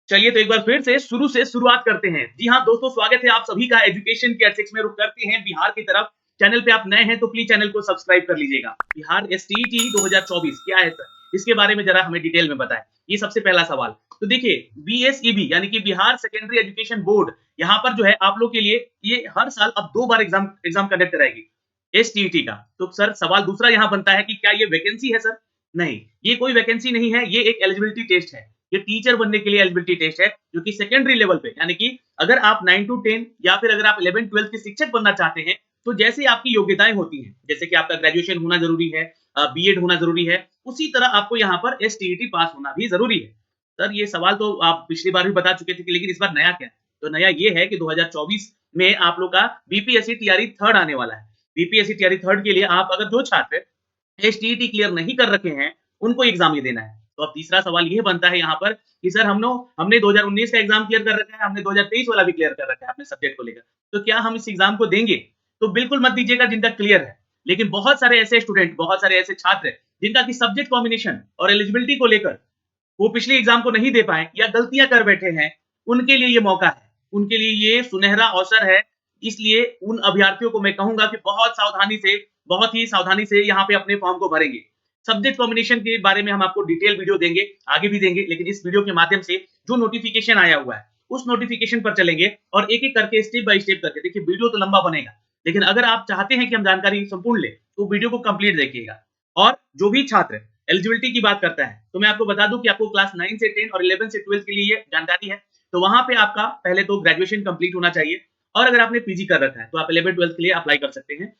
चलिए तो एक बार फिर से शुरुआत करते हैं। जी हाँ दोस्तों, स्वागत है आप सभी का एजुकेशन केयर 6 में। रुक करते हैं बिहार की तरफ। चैनल पे आप नए हैं तो प्लीज चैनल को सब्सक्राइब कर लीजिएगा। बिहार एसटीईटी 2024 क्या है सर, इसके बारे में जरा हमें डिटेल में बताएं। ये सबसे पहला सवाल। तो देखिए, बीएसईबी यानी कि बिहार सेकेंडरी एजुकेशन बोर्ड, यहाँ पर जो है आप लोग के लिए ये हर साल अब 2 बार एग्जाम कंडक्ट कराएगी एसटीईटी का। तो सर सवाल दूसरा यहाँ बनता है कि क्या ये वैकेंसी है सर? नहीं, ये कोई वैकेंसी नहीं है, ये एक एलिजिबिलिटी टेस्ट है। ये टीचर बनने के लिए एलिजिबिलिटी टेस्ट है, जो कि सेकेंडरी लेवल पे, यानी कि अगर आप 9 टू 10 या फिर अगर आप 11-12 के शिक्षक बनना चाहते हैं, तो जैसे आपकी योग्यताएं होती हैं, जैसे कि आपका ग्रेजुएशन होना जरूरी है, बीएड होना जरूरी है, उसी तरह आपको यहाँ पर एसटीईटी पास होना भी जरूरी है। सर ये सवाल तो आप पिछली बार भी बता चुके थे, लेकिन इस बार नया क्या है? तो नया ये है कि 2024 में आप लोग का बीपीएससी टीआरई थर्ड आने वाला है। बीपीएससी टीआरई थर्ड के लिए आप अगर जो छात्र एसटीईटी क्लियर नहीं कर रखे हैं, उनको एग्जाम ये देना है। तो अब तीसरा सवाल ये बनता है यहाँ पर कि सर हमने 2019 का एग्जाम क्लियर कर रखा है, हमने 2023 वाला भी क्लियर कर रखा है अपने सब्जेक्ट को लेकर, तो क्या हम इस एग्जाम को देंगे? तो बिल्कुल मत दीजिएगा जिनका क्लियर है। लेकिन बहुत सारे ऐसे स्टूडेंट, बहुत सारे ऐसे छात्र हैं जिनका कि सब्जेक्ट कॉम्बिनेशन और एलिजिबिलिटी को लेकर वो पिछले एग्जाम को नहीं दे पाए या गलतियां कर बैठे हैं, उनके लिए ये मौका है, उनके लिए ये सुनहरा अवसर है। इसलिए उन अभ्यर्थियों को मैं कहूंगा कि बहुत ही सावधानी से यहाँ पे अपने फॉर्म को भरेंगे। सब्जेक्ट कॉम्बिनेशन के बारे में हम आपको डिटेल वीडियो देंगे, आगे भी देंगे, लेकिन इस वीडियो के माध्यम से जो नोटिफिकेशन आया हुआ है उस नोटिफिकेशन पर चलेंगे और एक एक करके स्टेप बाय स्टेप करके। देखिए वीडियो तो लंबा बनेगा, लेकिन अगर आप चाहते हैं कि हम जानकारी संपूर्ण ले, तो वीडियो को कंप्लीट देखिएगा। और जो भी छात्र एलिजिबिलिटी की बात करता है, तो मैं आपको बता दूं कि आपको क्लास 9 से 10 और 11 से 12 के लिए ये जानकारी है। तो वहां पे आपका पहले तो ग्रेजुएशन कंप्लीट होना चाहिए, और अगर आपने पीजी कर रखा है तो आप 11-12 के लिए अप्लाई कर सकते हैं।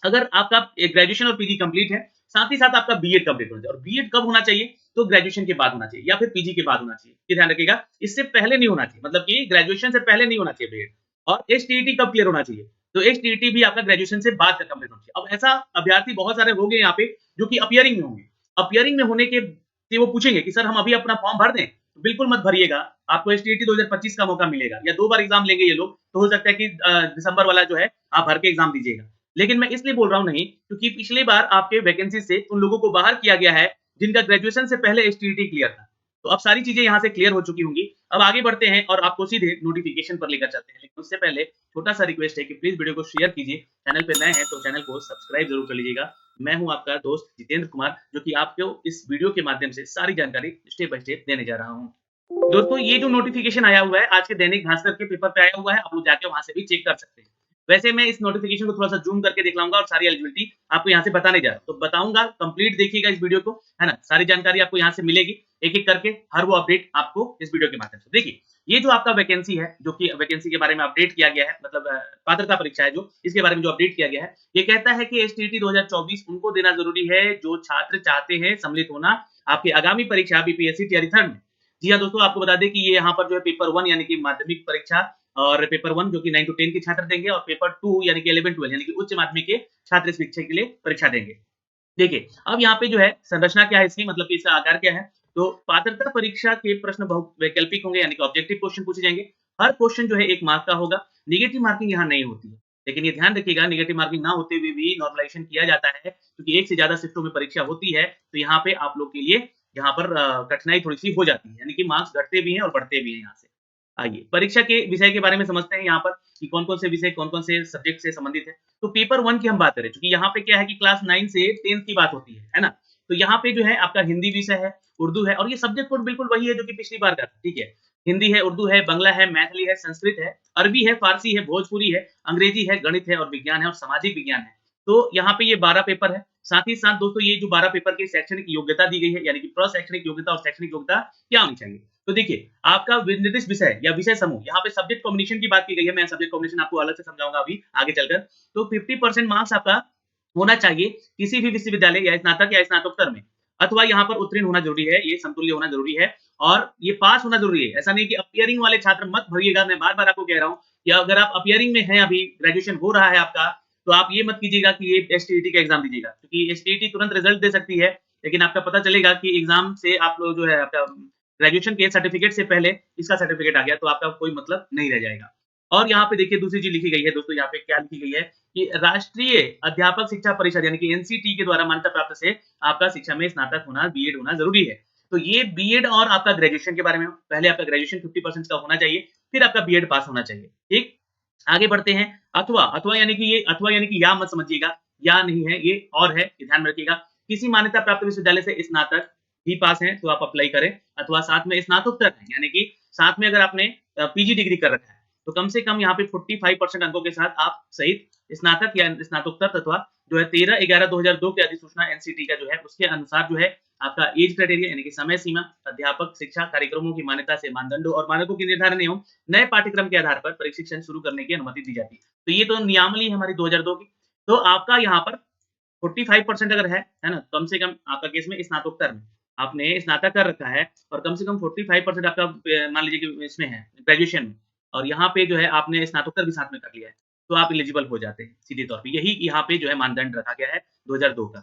अगर आपका ग्रेजुएशन और पीजी कंप्लीट है, साथ ही साथ आपका बीएड कंप्लीट होना चाहिए। और बीएड कब होना चाहिए? तो ग्रेजुएशन के बाद होना चाहिए या फिर पीजी के बाद होना चाहिए। ये ध्यान रखिएगा, इससे पहले नहीं होना चाहिए, मतलब कि ग्रेजुएशन से पहले नहीं होना चाहिए बीएड। और एसटीईटी कब क्लियर होना चाहिए? तो एसटीईटी भी आपका ग्रेजुएशन से बाद का कंप्लीट होना चाहिए। अब ऐसा अभ्यर्थी बहुत सारे होंगे यहाँ पे जो कि अपियरिंग में होंगे। अपियरिंग में होने के से वो पूछेंगे कि सर हम अभी अपना फॉर्म भर दें? तो बिल्कुल मत भरिएगा, आपको एसटीईटी 2025 का मौका मिलेगा, या 2 बार एग्जाम लेंगे ये लोग, तो हो सकता है कि दिसंबर वाला जो है आप भर के एग्जाम दीजिएगा। लेकिन मैं इसलिए बोल रहा हूं नहीं, क्योंकि पिछली बार आपके वैकेंसी से उन लोगों को बाहर किया गया है जिनका ग्रेजुएशन से पहले एसटीईटी क्लियर था। तो अब सारी चीजें यहाँ से क्लियर हो चुकी होंगी। अब आगे बढ़ते हैं और आपको सीधे नोटिफिकेशन पर लेकर चलते हैं, लेकिन उससे पहले छोटा सा रिक्वेस्ट है कि प्लीज वीडियो को शेयर कीजिए। चैनल पे नए हैं तो चैनल को सब्सक्राइब जरूर कर लीजिएगा। मैं हूं आपका दोस्त जितेंद्र कुमार, जो कि आपको इस वीडियो के माध्यम से सारी जानकारी स्टेप बाय स्टेप देने जा रहा हूं। दोस्तों ये जो नोटिफिकेशन आया हुआ है आज के दैनिक भास्कर के पेपर पे आया हुआ है, आप लोग जाके वहां से भी चेक कर सकते हैं। वैसे मैं इस नोटिफिकेशन को थोड़ा-सा ज़ूम करके दिखलाऊँगा और सारी एलिजिबिलिटी आपको यहाँ से बताने जा रहा हूँ। तो बताऊँगा, कंप्लीट देखिएगा इस वीडियो को, है ना? सारी जानकारी आपको यहाँ से मिलेगी, एक-एक करके हर वो अपडेट आपको इस वीडियो के माध्यम से। देखिए, ये जो आपका वैकेंसी है, जो कि वैकेंसी के बारे में अपडेट किया गया है, मतलब पात्रता परीक्षा है जो, इसके बारे में जो अपडेट किया गया है, ये कहता है कि एसटीईटी 2024 उनको देना ज़रूरी है जो छात्र चाहते हैं सम्मिलित होना आपकी आगामी परीक्षा बीपीएससी टीआरई थर्ड में। जी हाँ दोस्तों, आपको बता दें कि ये यहाँ पर जो है पेपर 1 यानी कि माध्यमिक परीक्षा, और पेपर 1 जो कि 9 टू 10 के छात्र देंगे, और पेपर 2 यानी कि 11-12 यानी कि उच्च माध्यमिक के छात्र इस परीक्षा के लिए परीक्षा देंगे। देखिए, अब यहाँ पे जो है संरचना क्या है इसकी, मतलब कि इसका आकार क्या है? तो पात्रता परीक्षा के प्रश्न बहुत वैकल्पिक होंगे, यानी कि ऑब्जेक्टिव क्वेश्चन पूछे जाएंगे। हर क्वेश्चन जो है 1 मार्क का होगा। नेगेटिव मार्किंग यहाँ नहीं होती है। लेकिन ये ध्यान रखिएगा, नेगेटिव मार्किंग ना होते हुए भी नॉर्मलाइजेशन किया जाता है, क्योंकि एक से ज्यादा शिफ्टों में परीक्षा होती है, तो यहाँ पे आप लोग के लिए यहाँ पर कठिनाई थोड़ी-सी हो जाती है, यानी कि मार्क्स घटते भी हैं और बढ़ते भी हैं यहाँ से। आइए, परीक्षा के विषय के बारे में समझते हैं यहाँ पर कि कौन-कौन से विषय, कौन-कौन से सब्जेक्ट से संबंधित है। तो पेपर 1 की हम बात करें, क्योंकि यहाँ पे क्या है कि क्लास 9 से 10th की बात होती है ना? तो यहाँ पे जो है आपका हिंदी विषय है, उर्दू है, और ये सब्जेक्ट कोड बिल्कुल वही है जो कि पिछली बार का था, ठीक है? हिंदी है, उर्दू है, बांग्ला है, मैथिली है, संस्कृत है, अरबी है, फारसी है, भोजपुरी है, अंग्रेजी है, गणित है और विज्ञान है और सामाजिक विज्ञान है। तो यहाँ पे ये 12 पेपर है। साथ ही साथ दोस्तों ये जो 12 पेपर की शैक्षणिक योग्यता दी गई है, यानी कि प्रशैक्षणिक योग्यता और शैक्षणिक योग्यता क्या होनी चाहिए? तो देखिए, आपका निर्दिष्ट विषय या विषय समूह, यहाँ पे सब्जेक्ट कॉम्बिनेशन की बात की गई है, मैं सब्जेक्ट कॉम्बिनेशन आपको अलग से समझाऊंगा अभी आगे चलकर। तो 50% मार्क्स आपका होना चाहिए किसी भी विश्वविद्यालय या स्नातक या स्नातकोत्तर में, अथवा यहाँ पर उत्तीर्ण होना जरूरी है, ये समतुल्य होना जरूरी है, और ये पास होना जरूरी है। ऐसा नहीं कि अपियरिंग वाले छात्र मत भरिएगा, मैं बार-बार आपको कह रहा हूँ, या अगर आप अपियरिंग में हैं, अभी ग्रेजुएशन हो रहा है आपका, तो आप ये मत कीजिएगा कि ये एसटीईटी का एग्जाम दीजिएगा, क्योंकि एसटीईटी तुरंत रिजल्ट दे सकती है, लेकिन आपका पता चलेगा कि एग्जाम से आप लोग जो है आपका ग्रेजुएशन के सर्टिफिकेट से पहले इसका सर्टिफिकेट आ गया, तो आपका कोई मतलब नहीं रह जाएगा। और यहाँ पे देखिए दूसरी चीज लिखी गई है दोस्तों, यहाँ पे क्या लिखी गई है कि राष्ट्रीय अध्यापक शिक्षा परिषद यानी कि एनसीटी के द्वारा मान्यता प्राप्त से आपका शिक्षा में स्नातक होना, बीएड होना जरूरी है। तो ये बीएड और आपका ग्रेजुएशन के बारे में, पहले आपका ग्रेजुएशन 50% का होना चाहिए, फिर आपका बीएड पास होना चाहिए। ठीक, आगे बढ़ते हैं। अथवा, अथवा यानी कि ये अथवा यानी कि या मत समझिएगा, या नहीं है, ये और है, ये ध्यान में रखिएगा। किसी मान्यता प्राप्त विश्वविद्यालय से स्नातक भी पास हैं तो आप अप्लाई करें, अथवा साथ में स्नातकोत्तर है, यानी कि साथ में अगर आपने पीजी डिग्री कर रखा है तो कम से कम यहाँ पे 45% अंकों के साथ आप सहित स्नातक या स्नातकोत्तर तथा जो है 13/11/2002 की अधिसूचना एनसीटी का जो है उसके अनुसार जो है आपका एज क्राइटेरिया यानी कि समय सीमा, अध्यापक शिक्षा कार्यक्रमों की मान्यता से मानदंडों और मानकों की निर्धारण एवं नए पाठ्यक्रम के आधार पर प्रशिक्षण शुरू करने की अनुमति दी जाती है। तो ये तो नियमावली है हमारी 2002 की। तो आपका यहाँ पर 45% अगर है ना? कम से कम आपका केस में स्नातकोत्तर में आपने स्नातक कर रखा है और कम से कम 45% आपका मान लीजिए कि इसमें है ग्रेजुएशन में, और यहाँ पे जो है आपने स्नातकोत्तर भी साथ में कर लिया है, तो आप एलिजिबल हो जाते हैं सीधे तौर पे। यही यहाँ पे जो है मानदंड रखा गया है 2002 का।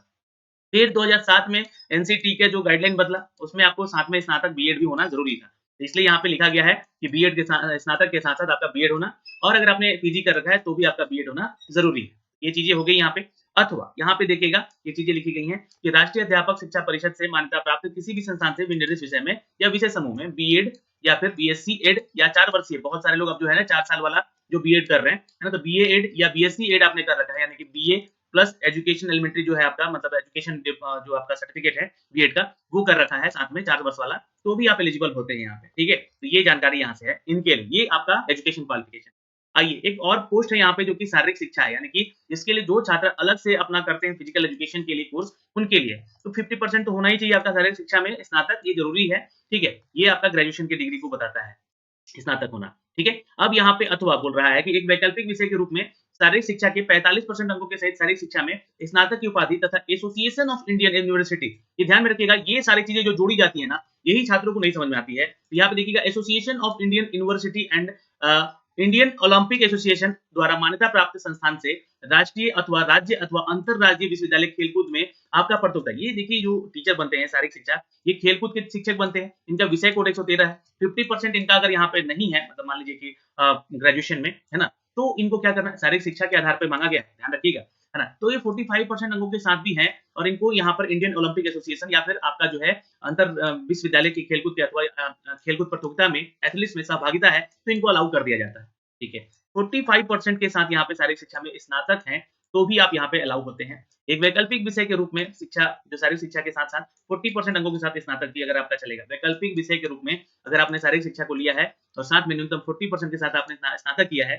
फिर 2007 में एनसीटी के जो गाइडलाइन बदला, उसमें आपको साथ में स्नातक बीएड भी होना ज़रूरी था। तो इसलिए यहाँ पे लिखा गया है कि बीएड के स्नातक के साथ-साथ आपका बीएड होना, और अगर आपने पीजी कर रखा है तो भी आपका बीएड होना ज़रूरी है। ये चीज़ें हो गई यहाँ पे। अथवा यहाँ पे देखिएगा ये चीज़ें लिखी गई हैं कि राष्ट्रीय अध्यापक शिक्षा परिषद से मान्यता प्राप्त किसी भी संस्थान से विनिर्दिष्ट विषय में या विषय समूह में बीएड या फिर बीएससी एड या 4 वर्षीय, बहुत सारे लोग अब जो है ना 4 साल वाला जो बीएड कर रहे हैं, है ना? तो बीए एड या बीएससी एड आपने कर रखा है, यानी कि बीए प्लस एजुकेशन एलिमेंट्री जो है आपका, मतलब एजुकेशन जो आपका सर्टिफिकेट है बीएड का, वो कर रखा है साथ में 4 वर्ष वाला, तो भी आप एलिजिबल होते हैं यहाँ पे, ठीक है? तो ये जानकारी यहाँ से है इनके लिए, ये आपका एजुकेशन क्वालिफिकेशन। आइए, एक और पोस्ट है यहाँ पे जो कि शारीरिक शिक्षा है, यानी कि जिसके लिए जो छात्र अलग से अपना करते हैं फिजिकल एजुकेशन के लिए कोर्स, उनके लिए। तो 50% तो होना ही चाहिए आपका शारीरिक शिक्षा में स्नातक, ये ज़रूरी है, ठीक है? ये आपका ग्रेजुएशन की डिग्री को बताता है। स्नातक होना, ठीक है? अब यहाँ पे अथवा बोल रहा है कि एक वैकल्पिक विषय के रूप में शारीरिक शिक्षा के 45% अंकों के सहित शारीरिक शिक्षा में स्नातक की उपाधि तथा एसोसिएशन ऑफ इंडियन यूनिवर्सिटी, ये ध्यान में रखिएगा, ये सारी चीजें जो जोड़ी जाती है ना, यही छात्रों को नहीं समझ में आती है। तो यहाँ पे देखिएगा association of Indian university and Indian Olympic association द्वारा मान्यता प्राप्त संस्थान से राष्ट्रीय अथवा राज्य अथवा अंतरराज्यीय विश्वविद्यालय खेलकूद में आपका प्रतियोगिता, ये देखिए जो टीचर बनते हैं शारीरिक शिक्षा, ये खेलकूद के शिक्षक बनते हैं, इनका विषय कोड 113 है। 50% इनका अगर यहाँ पे नहीं है, मतलब मान लीजिए कि ग्रेजुएशन में, है ना? तो इनको क्या करना है, शारीरिक शिक्षा के आधार पर मांगा गया है, ध्यान रखिएगा, है ना? तो ये 45% अंकों के साथ भी हैं, और इनको यहाँ पर इंडियन ओलंपिक एसोसिएशन या फिर आपका जो है अंतर विश्वविद्यालय की खेलकूद के अथवा खेलकूद प्रतियोगिता में एथलीट्स में सहभागिता है, तो इनको अलाउ कर दिया जाता है, ठीक है? 45% के साथ यहाँ पे शारीरिक शिक्षा में स्नातक हैं, तो भी आप यहाँ पे अलाउ होते हैं। एक वैकल्पिक विषय के रूप में शिक्षा, जो शारीरिक शिक्षा के साथ-साथ 40% अंकों के साथ स्नातक भी अगर आपका चलेगा। वैकल्पिक विषय के रूप में अगर आपने शारीरिक शिक्षा को लिया है और साथ में न्यूनतम 40% के साथ आपने स्नातक किया है,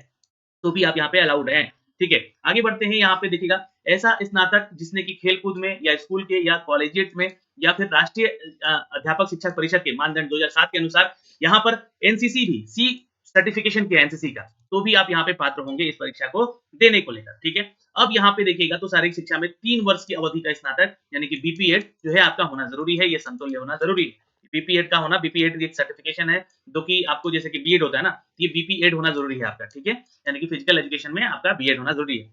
तो भी आप यहाँ पे अलाउड हैं, ठीक है? आगे बढ़ते हैं, यहाँ पे देखिएगा ऐसा स्नातक जिसने कि खेल-कूद में या स्कूल के या कॉलेजिएट में या फिर राष्ट्रीय अध्यापक शिक्षक परिषद के मानदंड 2007 के अनुसार यहाँ पर एनसीसी भी सी सर्टिफिकेशन किया है एनसीसी का, तो भी आप यहाँ पे पात्र होंगे इस परीक्षा को देने को लेकर, ठीक है? अब यहाँ पे देखिएगा तो शारीरिक शिक्षा में 3 वर्ष की अवधि का स्नातक यानी कि बीपीएड जो है आपका होना ज़रूरी है, ये समतुल्य होना ज़रूरी है। बीपीएड का होना, बीपीएड एक सर्टिफिकेशन है, जो कि आपको जैसे कि बीएड होता है ना, ये बीपीएड होना ज़रूरी है आपका, ठीक है? यानी कि फिजिकल एजुकेशन में आपका बीएड होना ज़रूरी है।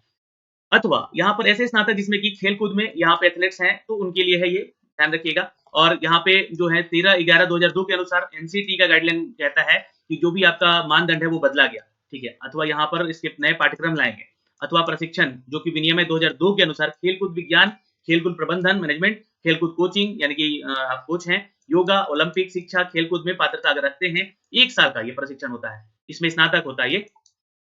अथवा यहाँ पर ऐसे स्नातक जिसमें कि खेल-कूद में यहाँ पे एथलीट्स हैं, तो उनके लिए है ये, ध्यान रखिएगा। और यहाँ पे जो है 13/11/2002 के अनुसार एनसीटी का गाइडलाइन कहता है कि जो भी आपका मानदंड है वो बदला गया, ठीक है? अथवा यहाँ पर इसके नए पाठ्यक्रम लाए गए, अथवा प्रशिक्षण जो कि विनियम 2002 के अनुसार खेल-कूद विज्ञान, खेल-कूद प्रबंधन मैनेजमेंट, खेल-कूद कोचिंग यानी कि आप कोच हैं, योगा, ओलंपिक शिक्षा, खेल-कूद में पात्रता अगर रखते हैं, 1 साल का ये प्रशिक्षण होता है, इसमें स्नातक होता है ये।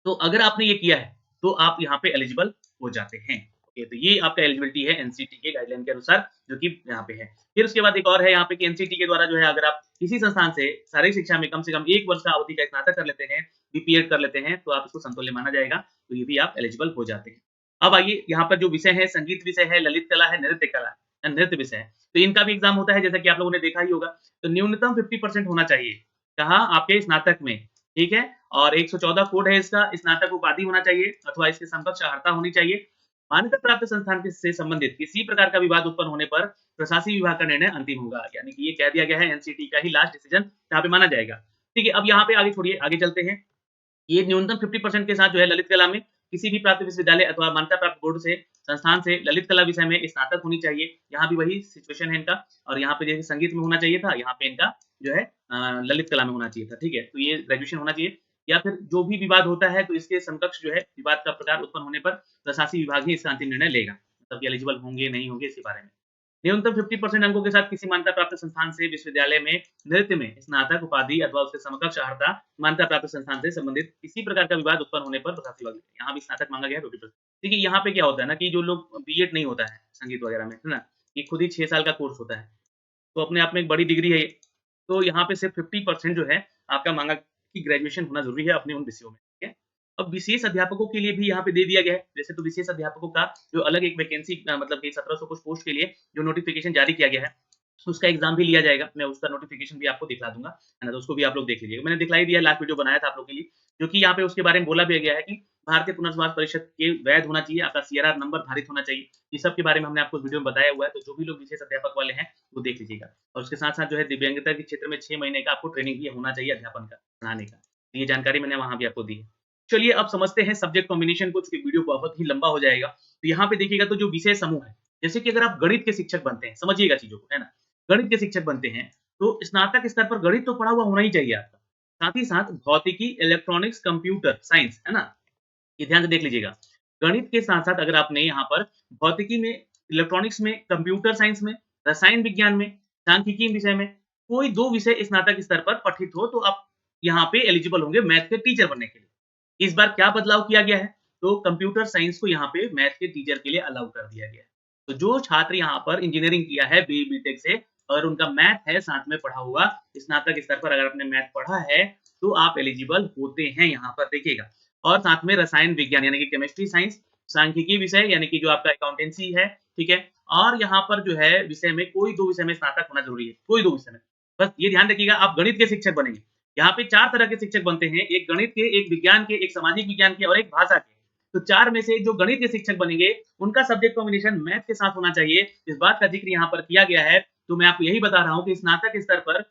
तो अगर आपने ये किया है, तो आप यहाँ पे एलिजिबल हो जाते हैं। ओके, तो ये आपका एलिजिबिलिटी है एनसीटी के गाइडलाइन के अनुसार, जो कि यहाँ पे है। फिर उसके बाद एक और है यहाँ पे कि एनसीटी के द्वारा जो है अगर आप किसी संस्थान से शारीरिक शिक्षा में कम से कम 1 वर्ष का अवधि का स्नातक कर लेते हैं, बीपीएड कर लेते हैं, तो आप इसको समतुल्य माना जाएगा, तो ये भी आप एलिजिबल हो जाते हैं। अब आइए यहाँ पर जो विषय है, संगीत विषय है, ललित कला है, नृत्य कला है, नृत्य विषय है, तो इनका भी एग्जाम होता है, जैसा कि आप लोगों ने देखा ही होगा। तो न्यूनतम 50% होना चाहिए, कहाँ? आपके स्नातक में, ठीक है? और 114 कोड है इसका, स्नातक उपाधि होना चाहिए अथवा इसके समकक्ष अर्हता होनी चाहिए। मान्यता प्राप्त संस्थान से संबंधित किसी प्रकार का विवाद उत्पन्न होने पर प्रशासनिक विभाग का निर्णय अंतिम होगा, यानी कि ये कह दिया गया है एनसीटी का ही लास्ट डिसीजन यहाँ पे माना जाएगा, ठीक है? अब यहाँ पे आगे छोड़िए, आगे चलते हैं। ये न्यूनतम 50% के साथ जो है ललित कला में किसी भी प्राप्त विश्वविद्यालय अथवा मान्यता प्राप्त बोर्ड से संस्थान से ललित कला विषय में स्नातक होनी चाहिए। यहाँ भी वही सिचुएशन है इनका, और यहाँ पे जैसे संगीत में होना चाहिए था, यहाँ पे इनका जो है ललित कला में होना चाहिए था, ठीक है? तो ये ग्रेजुएशन होना चाहिए, या फिर जो भी विवाद होता है तो इसके समकक्ष जो है विवाद का प्रकार उत्पन्न होने पर प्रशासनिक विभाग ही इसका अंतिम निर्णय लेगा, मतलब एलिजिबल होंगे नहीं होंगे इसके बारे में। न्यूनतम 50% अंकों के साथ किसी मान्यता प्राप्त संस्थान से विश्वविद्यालय में नृत्य में स्नातक उपाधि अथवा उसके समकक्ष अर्हता मान्यता प्राप्त संस्थान से संबंधित किसी प्रकार का विवाद उत्पन्न होने पर प्रशासनिक विभाग, यहाँ भी स्नातक मांगा गया 50%। देखिए यहाँ पे क्या होता है ना कि जो लोग बीएड नहीं होता है संगीत वगैरह में, है ना, ये खुद ही 6 साल का कोर्स होता है, तो अपने आप में एक बड़ी डिग्री है ये। तो यहाँ पे सिर्फ 50% जो है आपका माँगा कि ग्रेजुएशन होना ज़रूरी है अपने उन विषयों में, ठीक है? अब विशेष अध्यापकों के लिए भी यहाँ पे दे दिया गया है। वैसे तो विशेष अध्यापकों का जो अलग एक वैकेंसी मतलब कि 1700 कुछ पोस्ट के लिए जो नोटिफ़िकेशन जारी किया गया है, उसका एग्ज़ाम भी लिया जाएगा। मैं उसका नोटिफ़िकेशन भी आपको दिखला दूँगा, है ना? तो उसको भी आप लोग देख लीजिएगा। मैंने दिखला ही दिया, लास्ट वीडियो बनाया था आप लोग के लिए, जो कि यहाँ पे उसके बारे में बोला भी गया है कि भारतीय पुनर्वास परिषद के वैध होना चाहिए, आपका सीआरआर नंबर धारित होना चाहिए। ये सब के बारे में हमने आपको वीडियो में बताया हुआ है, तो जो भी लोग विशेष अध्यापक वाले हैं, वो देख लीजिएगा। और उसके साथ-साथ जो है दिव्यांगता के क्षेत्र में 6 महीने का आपको ट्रेनिंग भी होना चाहिए अध्यापन का, पढ़ाने का। ये जानकारी मैंने वहाँ भी आपको दी है। चलिए अब समझते हैं सब्जेक्ट कॉम्बिनेशन को, चूँकि वीडियो बहुत ही लंबा हो जाएगा। तो यहाँ पे देखिएगा तो जो विषय समूह है, जैसे कि अगर आप गणित के शिक्षक बनते हैं, समझिएगा चीज़ों को, है ना? गणित के शिक्षक बनते हैं, तो स्नातक स्तर पर गणित तो पढ़ा हुआ होना ही चाहिए आपका। साथ ही साथ भौतिकी, इलेक्ट्रॉनिक्स, कंप्यूटर साइंस, है ना? ये ध्यान से देख लीजिएगा। गणित के साथ-साथ अगर आपने यहाँ पर भौतिकी में, इलेक्ट्रॉनिक्स में, कंप्यूटर साइंस में, रसायन विज्ञान में, सांख्यिकी विषय में कोई 2 विषय स्नातक स्तर पर पठित हो, तो आप यहाँ पे एलिजिबल होंगे मैथ के टीचर बनने के लिए। इस बार क्या बदलाव किया गया है? तो कंप्यूटर साइंस को यहाँ पे मैथ के टीचर के लिए अलाउ कर दिया गया है। तो जो छात्र यहाँ पर इंजीनियरिंग किया है बीई, बीटेक से और उनका मैथ है साथ में पढ़ा हुआ, स्नातक स्तर पर अगर आपने मैथ पढ़ा है, तो आप एलिजिबल होते हैं यहाँ पर देखिएगा। और साथ में रसायन विज्ञान यानी कि केमिस्ट्री साइंस, सांख्यिकी विषय यानी कि जो आपका अकाउंटेंसी है, ठीक है? और यहाँ पर जो है विषय में कोई 2 विषय में स्नातक होना ज़रूरी है, कोई 2 विषय में। बस ये ध्यान रखिएगा आप गणित के शिक्षक बनेंगे। यहाँ पे 4 तरह के शिक्षक बनते हैं, एक गणित के, एक विज्ञान के, एक सामाजिक विज्ञान के और एक भाषा के। तो 4 में से जो गणित के शिक्षक बनेंगे, उनका सब्जेक्ट कॉम्बिनेशन मैथ के साथ होना चाहिए। इस बात का ज़िक्र यहाँ पर किया गया है, तो मैं आपको यही बता रहा हूँ कि स्नातक स्तर पर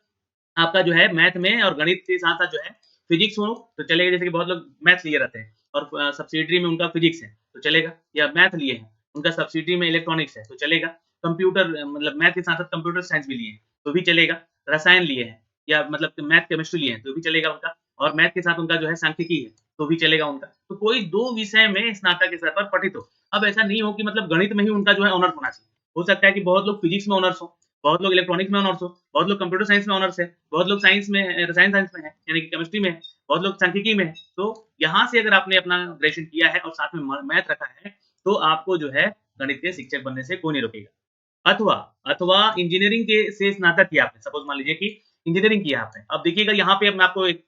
आपका जो है मैथ में और गणित के साथ-साथ जो है फिजिक्स हो तो चलेगा, जैसे कि बहुत लोग मैथ्स लिए रहते हैं और सब्सिडियरी में उनका फिजिक्स है, तो चलेगा, या मैथ लिए हैं, उनका सब्सिडियरी में इलेक्ट्रॉनिक्स है, तो चलेगा। कंप्यूटर मतलब मैथ के साथ-साथ कंप्यूटर साइंस भी लिए हैं, तो भी चलेगा। रसायन लिए हैं या मतलब मैथ केमिस्ट्री लिए हैं, तो भी चलेगा उनका, और मैथ के साथ उनका जो है सांख्यिकी है, तो भी चलेगा उनका। तो कोई 2 विषय में स्नातक स्तर पर पठित हो। अब ऐसा नहीं हो कि मतलब गणित में ही उनका जो है ऑनर्स होना चाहिए। हो सकता है कि बहुत लोग फिजिक्स में ऑनर्स हो, बहुत लोग इलेक्ट्रॉनिक्स में ऑनर्स हो, बहुत लोग कंप्यूटर साइंस में ऑनर्स है, बहुत लोग साइंस में है, रसायन साइंस में है, यानी कि केमिस्ट्री में है, बहुत लोग सांख्यिकी में है। तो यहाँ से अगर आपने अपना ग्रेजुएशन किया है और साथ में म मैथ रखा है, तो आपको जो है गणित के शिक्षक बनने से कोई नहीं रोकेगा। अथवा अथवा इंजीनियरिंग के से स्नातक किया आपने, सपोज़ मान लीजिए कि इंजीनियरिंग किया आपने। अब देखिएगा यहाँ पे अब मैं आपको एक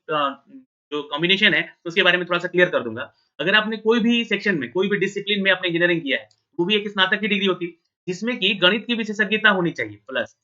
जो कॉम्बिनेशन है, उसके बारे में थोड़ा-सा क्लियर कर दूँगा। अगर आपने कोई भी सेक्शन में, कोई भी डिसिप्लिन में आपने इंजीनियरिंग किया है, वो भी एक स्नातक की डिग्री होती है, जिसमें कि गणित की विशेषज्ञता होनी चाहिए प्लस।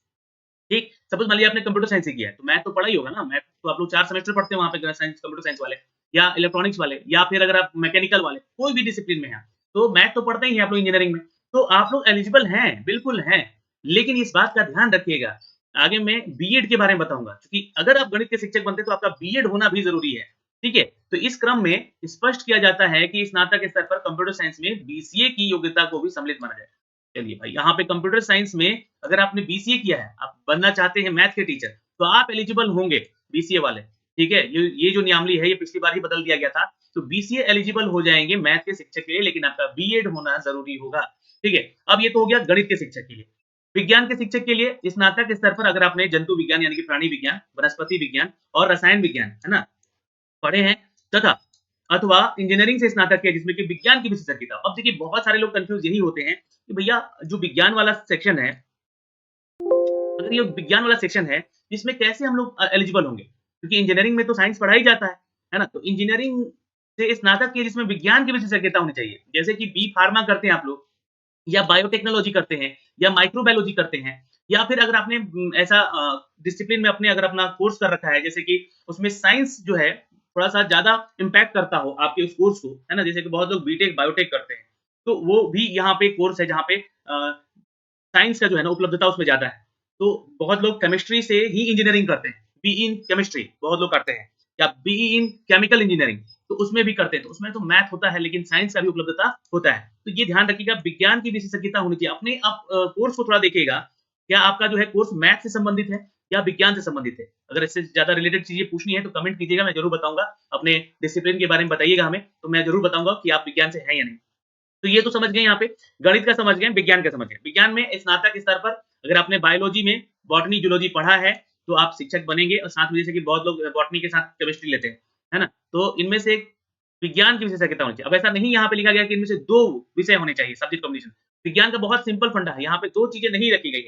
ठीक, सपोज़ मान लीजिए आपने कंप्यूटर साइंस से किया है, तो मैथ तो पढ़ा ही होगा ना, मैथ तो आप लोग 4 सेमेस्टर पढ़ते हैं वहाँ पे साइंस, कंप्यूटर साइंस वाले या इलेक्ट्रॉनिक्स वाले, या फिर अगर आप मैकेनिकल वाले, कोई भी डिसिप्लिन में हैं, तो मैथ तो पढ़ते ही हैं आप लोग इंजीनियरिंग में। तो आप लोग एलिजिबल हैं, बिल्कुल हैं। लेकिन इस बात का ध्यान रखिएगा, आगे मैं बीएड के बारे में बताऊँगा, क्योंकि अगर आप गणित के शिक्षक बनते हैं तो आपका बीएड होना भी ज़रूरी है, ठीक है? तो इस क्रम में स्पष्ट किया जाता है कि स्नातक स्तर पर कंप्यूटर साइंस में बीसीए की योग्यता को भी सम्मिलित माना जाए। चलिए भाई, यहाँ पे कंप्यूटर साइंस में अगर आपने बीसीए किया है, आप बनना चाहते हैं मैथ के टीचर, तो आप एलिजिबल होंगे बीसीए वाले, ठीक है? ये जो नियमावली है, ये पिछली बार ही बदल दिया गया था। तो बीसीए एलिजिबल हो जाएँगे मैथ के शिक्षक के लिए, लेकिन आपका बीएड होना ज़रूरी होगा, ठीक है? अब ये तो हो गया गणित के शिक्षक के लिए। विज्ञान के शिक्षक के लिए स्नातक स्तर पर अगर आपने जंतु विज्ञान यानी कि प्राणी विज्ञान, वनस्पति विज्ञान और रसायन विज्ञान, है ना? पढ़े हैं तथा अथवा इंजीनियरिंग से स्नातक किया जिसमें कि विज्ञान की विशेषज्ञता। अब देखिए बहुत सारे लोग कन्फ्यूज़ यही होते हैं कि भैया जो विज्ञान वाला सेक्शन है, अगर ये विज्ञान वाला सेक्शन है, इसमें कैसे हम लोग एलिजिबल होंगे? क्योंकि इंजीनियरिंग में तो साइंस पढ़ा ही जाता है ना? तो इंजीनियरिंग से स्नातक किए जिसमें विज्ञान की विशेषज्ञता होनी चाहिए। जैसे कि बी फार्मा करते हैं आप लोग, या बायोटेक्नोलॉजी करते हैं, या माइक्रोबायोलॉजी करते हैं, या फिर अगर आपने ऐसा डिसिप्लिन में अपने अगर अपना कोर्स कर रखा है, जैसे कि उसमें साइंस जो है थोड़ा-सा ज़्यादा इम्पैक्ट करता हो आपके उस कोर्स को, है ना? जैसे कि बहुत लोग बीटेक, बायोटेक करते हैं, तो वो भी यहाँ पे कोर्स है जहाँ पे साइंस का जो है ना उपलब्धता उसमें ज़्यादा है। तो बहुत लोग केमिस्ट्री से ही इंजीनियरिंग करते हैं, बीई इन केमिस्ट्री बहुत लोग करते हैं, या बीई इन केमिकल इंजीनियरिंग, तो उसमें भी करते हैं। तो उसमें तो मैथ होता है, लेकिन साइंस का भी उपलब्धता होता है। तो ये ध्यान रखिएगा, विज्ञान की विशेषज्ञता होनी चाहिए। अपने आप कोर्स को थोड़ा देखिएगा, क्या आपका जो है कोर्स मैथ से संबंधित है या विज्ञान से संबंधित है? अगर इससे ज़्यादा रिलेटेड चीज़ें पूछनी है तो कमेंट कीजिएगा, मैं ज़रूर बताऊँगा। अपने डिसिप्लिन के बारे में बताइएगा हमें, तो मैं ज़रूर बताऊँगा कि आप विज्ञान से हैं या नहीं। तो ये तो समझ गए यहाँ पे, गणित का समझ गए, विज्ञान का समझ गए। विज्ञान में स्नातक स्तर पर अगर आपने बायोलॉजी में बॉटनी, जूलॉजी पढ़ा है, तो आप शिक्षक बनेंगे और साथ में जैसे कि बहुत लोग बॉटनी के साथ केमिस्ट्री लेते हैं, है ना? तो इनमें से एक विज्ञान की विशेषज्ञता होनी चाहिए। अब ऐसा नहीं यहाँ पे लिखा गया कि इनमें से 2 विषय होने चाहिए सब्जेक्ट कॉम्बिनेशन। विज्ञान का बहुत सिंपल फंडा है, यहाँ पे 2 चीज़ें नहीं रखी गई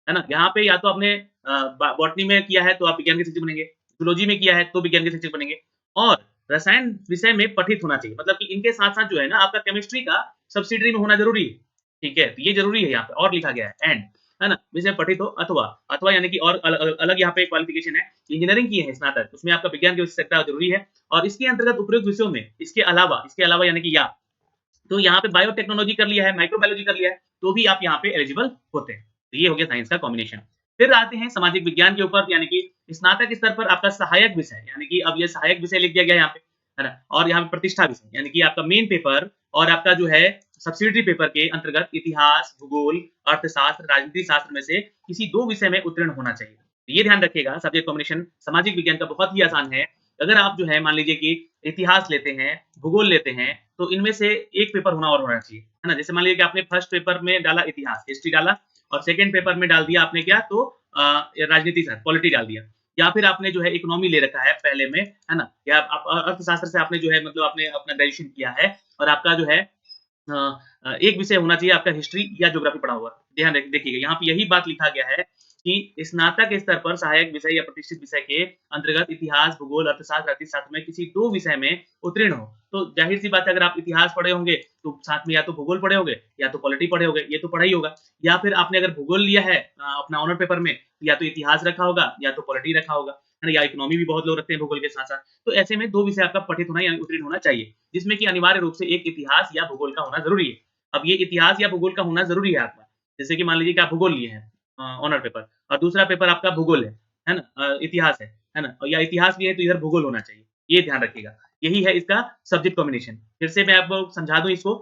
है ना? यहाँ पे या तो आपने बॉटनी में किया है तो आप विज्ञान के शिक्षक बनेंगे, जूलॉजी में किया है तो विज्ञान के शिक्षक बनेंगे और रसायन विषय में पठित होना चाहिए। मतलब कि इनके साथ-साथ जो है ना आपका केमिस्ट्री का सब्सिडियरी में होना ज़रूरी है, ठीक है? तो ये ज़रूरी है यहाँ पे और लिखा गया है एंड, है ना? विषय पठित हो अथवा यानी कि और अलग यहाँ पे क्वालिफिकेशन है, इंजीनियरिंग किए हैं स्नातक, उसमें आपका विज्ञान की विशेषज्ञता ज़रूरी है और इसके अंतर्गत उपयुक्त विषयों में इसके अलावा यानी कि तो यहाँ पे बायोटेक्नोलॉजी कर लिया है, माइक्रोबायोलॉजी कर लिया है, तो भी आप यहाँ पे एलिजिबल होते हैं। तो ये हो गया साइंस का कॉम्बिनेशन। फिर आते हैं सामाजिक विज्ञान के ऊपर यानी कि स्नातक स्तर पर आपका सहायक विषय यानी कि अब ये सहायक विषय लिख दिया गया यहाँ पे, है ना? और यहाँ पे प्रतिष्ठा विषय यानी कि आपका मेन पेपर और आपका जो है सब्सिडियरी पेपर के अंतर्गत इतिहास, भूगोल, अर्थशास्त्र, राजनीति शास्त्र में से किसी 2 विषय में उत्तीर्ण होना चाहिए। तो ये ध्यान रखिएगा सब्जेक्ट कॉम्बिनेशन सामाजिक विज्ञान का बहुत ही आसान है। अगर आप जो है मान लीजिए कि इतिहास लेते हैं, भूगोल लेते हैं, तो इनमें से एक पेपर होना और होना चाहिए, है ना? जैसे मान लीजिए कि आपने फर्स्ट पेपर में डाला इतिहास, हिस्ट्री डाला और सेकंड पेपर में डाल दिया आपने क्या तो राजनीति शास्त्र, पॉलिटी डाल दिया या फिर आपने जो है इकोनॉमी ले रखा है पहले में, है ना? या आप अर्थशास्त्र से आपने जो है मतलब आपने अपना ग्रेजुएशन किया है और आपका जो है एक विषय होना चाहिए आपका हिस्ट्री या ज्योग्राफी पढ़ा हुआ। ध्यान देखिएगा यहाँ पे यही बात लिखा गया है कि स्नातक स्तर पर सहायक विषय या प्रतिष्ठित विषय के अंतर्गत इतिहास, भूगोल, अर्थशास्त्र, राजनीति शास्त्र में किसी 2 विषय में उत्तीर्ण हो। तो ज़ाहिर-सी बात है अगर आप इतिहास पढ़े होंगे, तो साथ में या तो भूगोल पढ़े होंगे या तो पॉलिटी पढ़े होंगे, ये तो पढ़ा ही होगा। या फिर आपने अगर भूगोल लिया है अपना ऑनर पेपर में, या तो इतिहास रखा होगा या तो पॉलिटी रखा होगा, है ना? या इकोनॉमी भी बहुत लोग रखते हैं भूगोल के साथ-साथ। तो ऐसे में 2 विषय आपका पठित होना या उत्तीर्ण होना चाहिए, जिसमें कि अनिवार्य रूप से एक इतिहास या भूगोल का होना ज़रूरी है। अब ये इतिहास या भूगोल का होना ज़रूरी है आपका। जैसे कि मान लीजिए कि आप भूगोल लिए हैं ऑनर पेपर और दूसरा पेपर आपका भूगोल है ना? इतिहास है ना? या इतिहास भी है तो इधर भूगोल होना चाहिए, ये ध्यान रखिएगा। यही है इसका सब्जेक्ट कॉम्बिनेशन। फिर से मैं आपको समझा दूँ इसको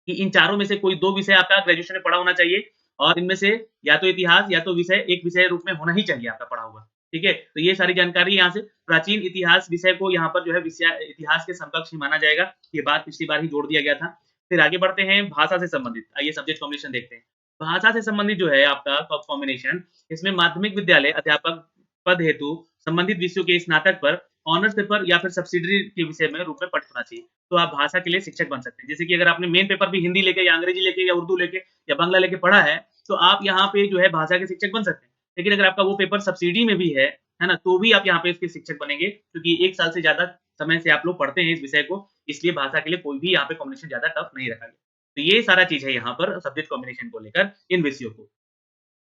कि इन चारों में से कोई 2 विषय आपका ग्रेजुएशन में पढ़ा होना चाहिए और इनमें से या तो इतिहास या तो विषय एक विषय रूप में होना ही चाहिए आपका पढ़ा हुआ, ठीक है? तो ये सारी जानकारी यहाँ से प्राचीन इतिहास विषय को यहाँ पर जो है विषय इतिहास के समकक्ष ही माना जाएगा। ये बात पिछली बार ही जोड़ दिया गया था। फिर आगे बढ़ते हैं भाषा से संबंधित। आइए सब्जेक्ट कॉम्बिनेशन देखते हैं। भाषा से संबंधित जो है आपका कॉम्बिनेशन इसमें माध्यमिक विद्यालय अध्यापक पद हेतु संबंधित विषयों के स्नातक पर ऑनर्स पेपर या फिर सब्सिडियरी के विषय में रूप में पढ़ होना चाहिए। तो आप भाषा के लिए शिक्षक बन सकते हैं। जैसे कि अगर आपने मेन पेपर भी हिंदी लेके या अंग्रेजी लेके या उर्दू लेके या बांग्ला लेके पढ़ा है, तो आप यहाँ पे जो है भाषा के शिक्षक बन सकते हैं। लेकिन अगर आपका वो पेपर सब्सिडी में भी है ना? तो भी आप यहाँ पे इसके शिक्षक बनेंगे क्योंकि 1 साल से ज़्यादा समय से आप लोग पढ़ते हैं इस विषय को, इसलिए भाषा के लिए कोई भी यहाँ पे कॉम्बिनेशन ज़्यादा टफ नहीं रखा गया। तो ये सारा चीज़ है यहाँ पर सब्जेक्ट कॉम्बिनेशन को लेकर इन विषयों को।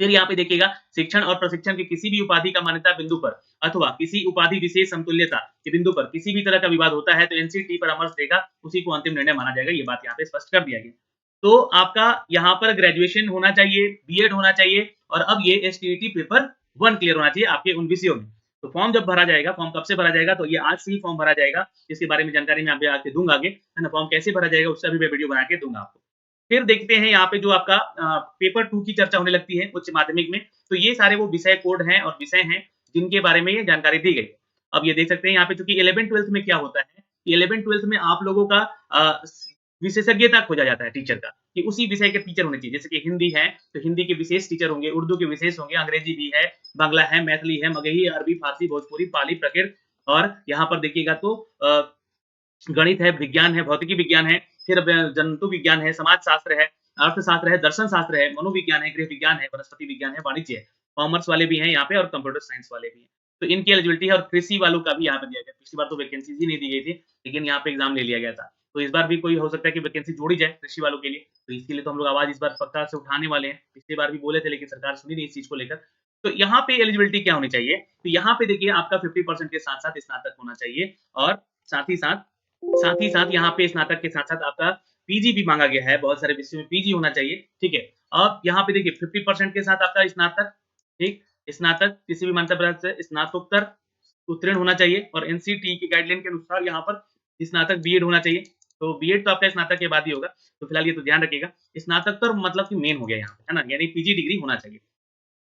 फिर यहाँ पे देखिएगा शिक्षण और प्रशिक्षण की किसी भी उपाधि का मान्यता बिंदु पर अथवा किसी उपाधि विशेष समतुल्यता के बिंदु पर किसी भी तरह का विवाद होता है तो एनसीटी परामर्श देगा, उसी को अंतिम निर्णय माना जाएगा। ये बात यहाँ पे स्पष्ट कर दिया गया। तो आपका यहाँ पर ग्रेजुएशन होना चाहिए, बीएड होना चाहिए और अब ये एसटीईटी पेपर 1 क्लियर होना चाहिए आपके उन विषयों में। तो फॉर्म जब भरा जाएगा, फॉर्म कब से भरा जाएगा? तो ये आज से ही फॉर्म भरा जाएगा, इसके बारे में जानकारी मैं अभी आके दूँगा आगे, है ना? फॉर्म कैसे भरा जाएगा उसका भी मैं वीडियो बना के दूँगा आपको। फिर देखते हैं यहाँ पे जो आपका पेपर 2 की चर्चा होने लगती है उच्च माध्यमिक में, तो ये सारे वो विषय कोड हैं और विषय हैं, जिनके बारे में ये जानकारी दी गई। अब ये देख सकते हैं यहाँ पे चूँकि 11th-12th में क्या होता है, कि 11th-12th में आप लोगों का विशेषज्ञता खोजा जाता है टीचर का, कि उसी विषय के टीचर होने चाहिए। जैसे कि हिंदी है, तो हिंदी के विशेष टीचर होंगे, उर्दू के विशेष होंगे, अंग्रेजी भी है, बांग्ला है, मैथिली है, मगही, अरबी, फारसी, भोजपुरी, पाली, प्राकृत और यहाँ पर देखिएगा तो गणित है, विज्ञान है, भौतिकी विज्ञान है, फिर जंतु विज्ञान है, समाजशास्त्र है, अर्थशास्त्र है, दर्शन शास्त्र है, मनोविज्ञान है, गृह विज्ञान है, वनस्पति विज्ञान है, वाणिज्य है। कॉमर्स वाले भी हैं यहाँ पे और कंप्यूटर साइंस वाले भी हैं। तो इनकी एलिजिबिलिटी है और कृषि वालों का भी यहाँ पे दिया गया है। पिछली बार तो वैकेंसीज़ ही नहीं दी गई थी, लेकिन यहाँ पे एग्ज़ाम ले लिया गया था। तो इस बार भी कोई हो सकता है कि वैकेंसी जोड़ी जाए कृषि वालों के लिए, तो इसके लिए तो हम लोग आवाज़ इस बार पक्का से उठाने वाले हैं। पिछली बार भी बोले थे लेकिन सरकार सुनी नहीं इस चीज़ को लेकर। तो यहाँ पे एलिजिबिलिटी क्या होनी चाहिए? तो यहाँ पे देखिए आपका 50% के साथ-साथ स्नातक होना चाहिए और साथ ही साथ यहाँ पे स्नातक के साथ-साथ आपका पीजी भी माँगा गया है, बहुत सारे विषयों में पीजी होना चाहिए, ठीक है? अब यहाँ पे देखिए 50% के साथ आपका स्नातक, ठीक? स्नातक किसी भी मान्यता प्राप्त से स्नातकोत्तर उत्तीर्ण होना चाहिए और एनसीटीई की गाइडलाइन के अनुसार यहाँ पर स्नातक बीएड होना चाहिए। तो बीएड तो आपका स्नातक के बाद ही होगा, तो फिलहाल ये तो ध्यान रखिएगा। स्नातकोत्तर मतलब कि मेन हो गया यहाँ पे, है ना? यानी पीजी डिग्री होना चाहिए।